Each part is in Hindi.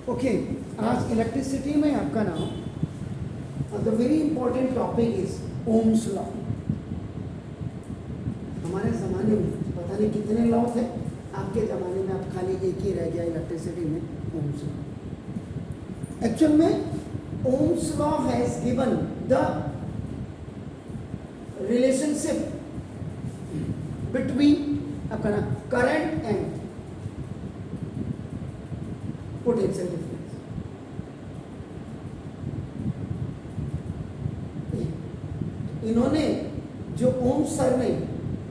ओके, आज इलेक्ट्रिसिटी में आपका नाम the very important topic is Ohm's law. हमारे ज़माने में पता नहीं कितने लॉ थे, आपके ज़माने में आप खाली एक ही रह गया इलेक्ट्रिसिटी में, ओम्स लॉ। एक्चुअल में Ohm's law has given the relationship between आपका ना करंट एंड पोटेंशियल डिफरेंस। इन्होंने जो ओम्स सर ने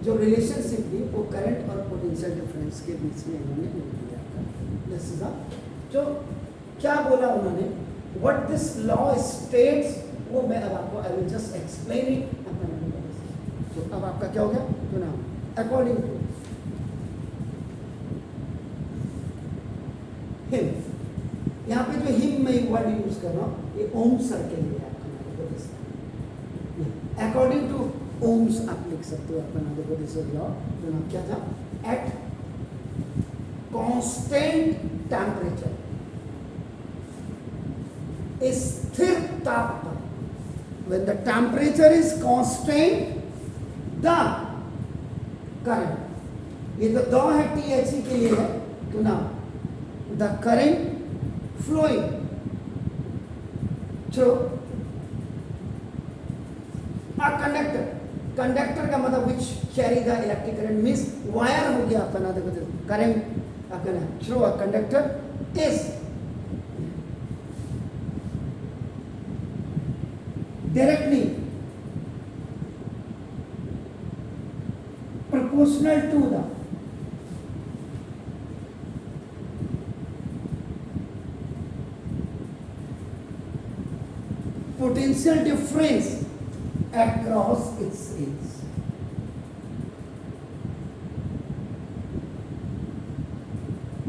जो रिलेशनशिप दी वो करंट और पोटेंशियल डिफरेंस के बीच में इन्होंने दिया। जो क्या बोला उन्होंने, व्हाट दिस लॉ स्टेट्स, वो मैं अब आपको I will just explain it. तो अब आपका क्या हो गया, तो ना अकॉर्डिंग टू हिम, यहाँ पे जो हिम में वर्ड यूज कर रहा हूँ ये ओम सर के लिए आपका अकॉर्डिंग टू ओम्स आप लिख सकते हो अपना। देखो दिस इज लॉ, जो नाम क्या था, एट कांस्टेंट टेम्परेचर, स्थिर ताप पर, when the temperature is constant the current, ये तो दो है THE के लिए है, तो ना the current flowing through a conductor, conductor का मतलब which carry the electric current means wire हो गया आपका ना, देखो करंट आपका ना through a conductor is directly proportional to the potential difference across its edges।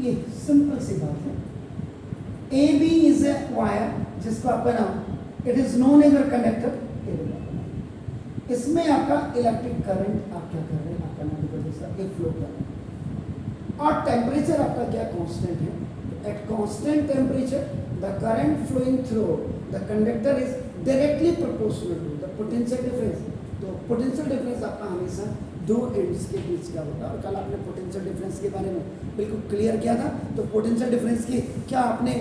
ये सिंपल सी बात है। AB इज ए वायर जिसको आपका नाम it is known as a conductor. इसमें आपका इलेक्ट्रिक करंट आप क्या कर रहे हैं, आपका नाम जैसा एक फ्लो कर रहे हैं, और टेम्परेचर आपका क्या कांस्टेंट है। At constant temperature the current flowing through the conductor is directly proportional to the potential difference। तो potential difference आपका हमेशा दो एंड्स के बीच का होता है, और कल आपने potential difference के बारे में बिल्कुल क्लियर किया था। तो potential difference की क्या आपने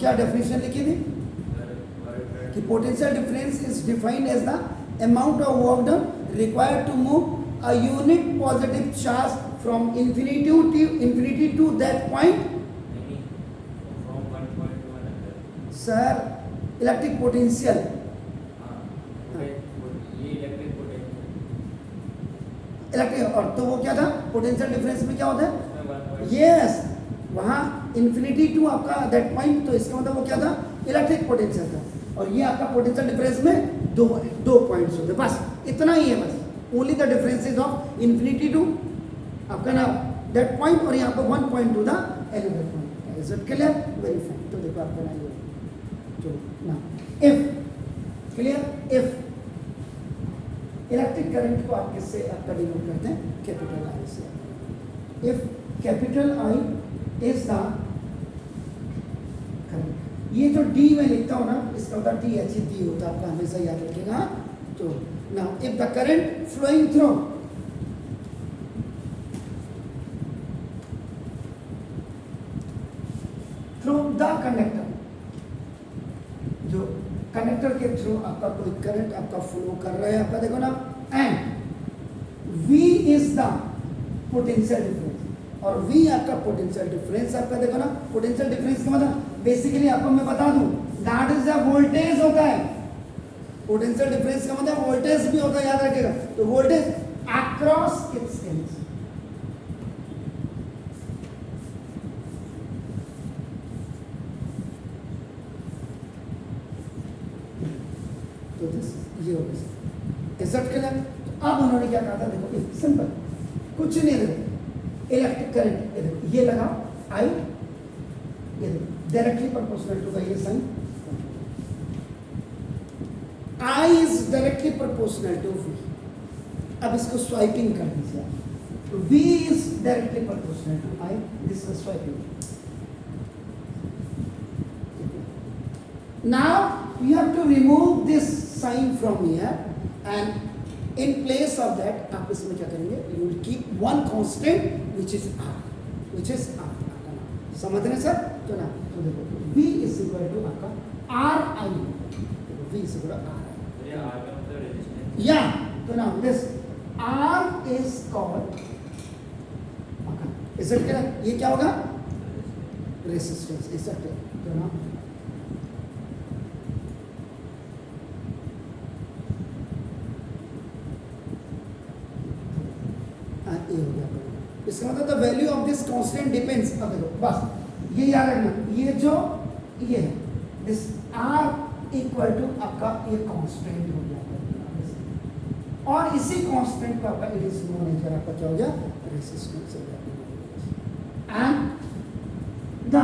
क्या डेफिनेशन लिखी थी कि potential difference is defined as the amount of work done required to move a unit positive charge from infinity to that point। Sir electric potential, electric, और तो वो क्या था, पोटेंशियल डिफरेंस में क्या होता है, यस वहाँ इन्फिनिटी टू आपका दैट पॉइंट, तो इसका मतलब वो क्या था, इलेक्ट्रिक पोटेंशियल था। और ये आपका पोटेंशियल डिफरेंस में दो पॉइंट्स होते, बस इतना ही है, बस only the differences of infinity to आपका ना दैट पॉइंट, और यहाँ पर 1 point to the another point. Is it clear, very fine. तो देखो आपका ना now if clear, if electric current को आप किससे आपका डिनोट करते हैं, कैपिटल I से। if capital I is the current, ये जो D में लिखता हूँ ना, इसका होता THE होता है, आपका हमेशा याद रखिएगा। तो now if the current flowing through the conductor, जो कंडक्टर के थ्रू आपका कोई करंट आपका फ्लो कर रहा है, आपका देखो ना, and V is the potential difference, और V आपका पोटेंशियल डिफरेंस आपका देखो ना, पोटेंशियल डिफरेंस का मतलब बेसिकली आपको मैं बता दूं दैट इज द वोल्टेज होता है। पोटेंशियल डिफरेंस का मतलब वोल्टेज भी होता है, याद रखिएगा। तो वोल्टेज अक्रॉस इट्स एंड्स, तो ये हो गया इजट के लिए। अब उन्होंने क्या कहा था, देखो सिंपल कुछ नहीं, देखो इलेक्ट्रिक करंट, ये देखो ये लगाओ I, ये देखो डायरेक्टली प्रोपोर्शनल टू का ये sign, I is directly proportional to V। अब इसको स्वाइपिंग कर दीजिए आप, तो V is directly proportional to I. This is swiping. Now you have to remove this sign from here and in place of that आप इसमें क्या करेंगे? You will keep one constant which is r, which is r. समझ रहे सर? तो ना तो देखो v is equal to आपका r I. v is equal to r I. ये r का मतलब रेजिस्टेंस. Yeah. तो now this r is called is it clear? ये क्या होगा? रेसिस्टेंस. is that clear? तो ना ये हो गया. इसका मतलब the value of this constant depends. अब देखो बस ये याद रखना, ये जो ये है दिस r इक्वल टू आपका ये कांस्टेंट हो गया और इसी कांस्टेंट का आपका इट इज नोन एज आपका क्या हो गया? रेसिस्टेंस हो गया. And the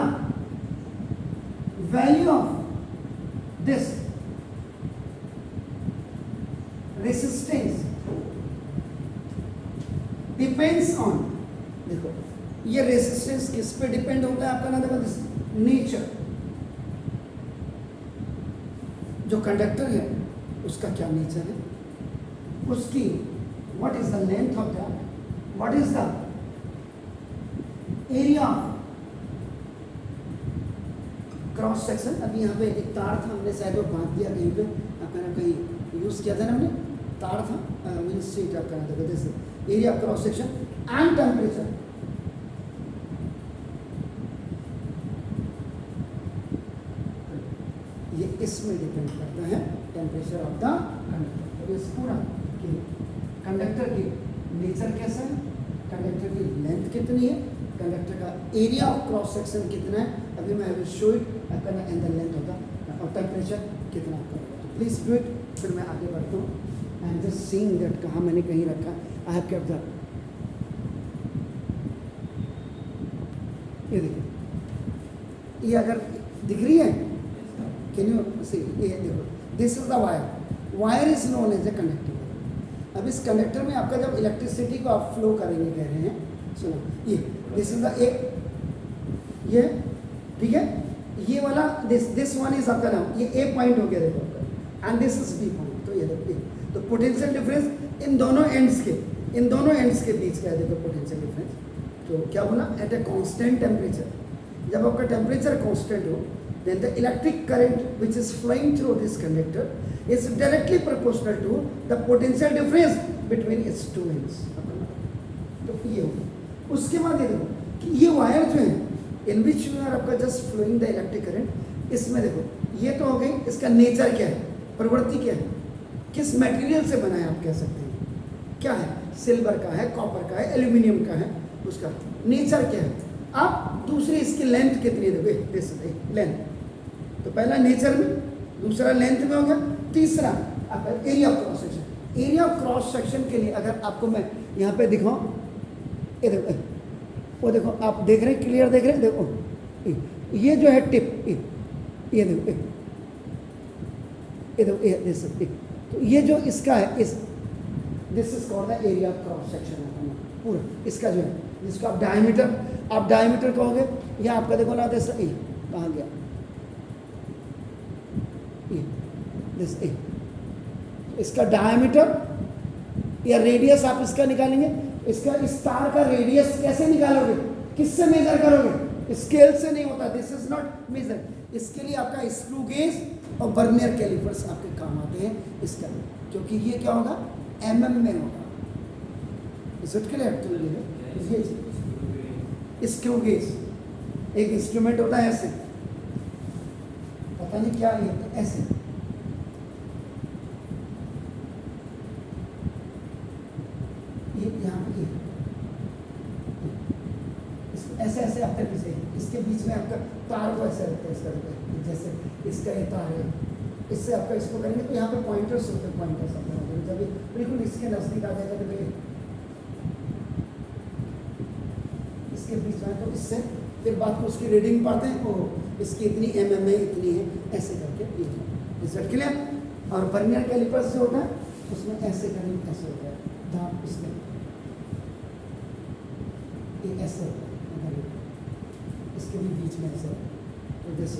value of this resistance depends on. देखो ये रेसिस्टेंस किस पे डिपेंड होता है आपका ना? देखो नेचर, जो कंडक्टर है उसका क्या नेचर है, उसकी what is the length of that, what is the area cross section. अभी यहाँ पे एक तार था, हमने शायद वो बांध दिया कहीं पे, आपने कहीं यूज किया था ना, हमने तार था विल स्ट्रेट आप करना था. जैसे area of cross section and temperature. ये इसमें डिपेंड करता है टेम्परेचर ऑफ द कंडक्टर. तो इस पूरा कि कंडक्टर की नेचर कैसा है, कंडक्टर की लेंथ कितनी है, कंडक्टर का एरिया ऑफ क्रॉस सेक्शन कितना है. अभी मैं विल शो इट करना एंड द लेंथ होगा और टेम्परेचर कितना होगा. Please do it. फिर मैं आगे बढ़ता हूँ. I am just seeing that कहाँ मैंने कहीं रखा. I have kept that. ये देखिए, ये अगर दिख रही है, कैन यू सी? ये देखो, this is the wire. Wire is known as a conductor. अब इस कंडक्टर में आपका जब इलेक्ट्रिसिटी को आप फ्लो करेंगे कह रहे हैं, सुनो ये दिस इज द एक ये ठीक है, ये वाला दिस वन इज आपका नाम, ये ए पॉइंट हो गया देखो, and this is B point. तो ये देखो, तो पोटेंशियल डिफरेंस इन दोनों एंड्स के बीच का है. देखो पोटेंशियल डिफरेंस तो क्या बोला? At a constant temperature. जब आपका टेम्परेचर कांस्टेंट हो, then the electric current which is flowing through this conductor is directly proportional to the potential difference between its two ends. तो ये हो. उसके बाद ये देखो कि ये वायर जो है in which you are आपका just flowing the electric current, इसमें देखो ये तो हो गई, इसका नेचर क्या है, प्रवृत्ति क्या है, किस मटेरियल से बना है आप कह सकते हैं, क्या है, सिल्वर का है, कॉपर का है, एल्यूमिनियम का है, उसका नेचर क्या है. अब दूसरी इसकी लेंथ कितनी है, देखो दिस लेंथ. तो पहला नेचर में, दूसरा लेंथ में हो गया, तीसरा आपका area of cross section. Area of cross section के लिए अगर आपको मैं यहाँ पे दिखाऊं, ये देखो, वो देखो आप देख रहे हैं, क्लियर देख रहे हैं. देखो ये जो है टिप, ये देखो, ये देखो, ये दिस. तो ये जो इसका है, इस this is called the area of cross section. पूरा इसका जो है, जिसको आप डायमीटर कहोगे, या आपका देखो ना दिस कहाँ गया, दिस इसका डायमीटर या रेडियस आप इसका निकालेंगे. इसका इस तार का रेडियस कैसे निकालोगे, किससे मेजर करोगे? स्केल से नहीं होता. This is not measure. इसके लिए आपका स्क्रू गेज और बर्नियर कैलिपर्स आपके काम आते हैं इसका, क्योंकि ये क्या होगा, mm में होगा. Is it clear? Screw gauge एक इंस्ट्रूमेंट होता है ऐसे, पता नहीं क्या ये ऐसे, ये यहाँ पे ऐसे ऐसे आपके पीछे, इसके बीच में आपका तार को ऐसे रखते हैं इसका, जैसे इसका ये तार है, इससे आपका इसको करेंगे तो यहाँ पे पॉइंटर्स होते हैं, पॉइंटर्स आपका जब ये बिल्कुल इसके नजदीक आ जाएगा तो इसके बीच में, तो इससे फिर बात को उसकी रीडिंग पढ़ते हैं, वो इसकी इतनी mm है, इतनी है, ऐसे करके ये क्लियर. और बर्नियर कैलिपर्स जो होता है उसमें ऐसे करेंगे, ऐसे होता है दांत, इसमें ये ऐसे होता है, इसके भी बीच में ऐसे, तो जैसे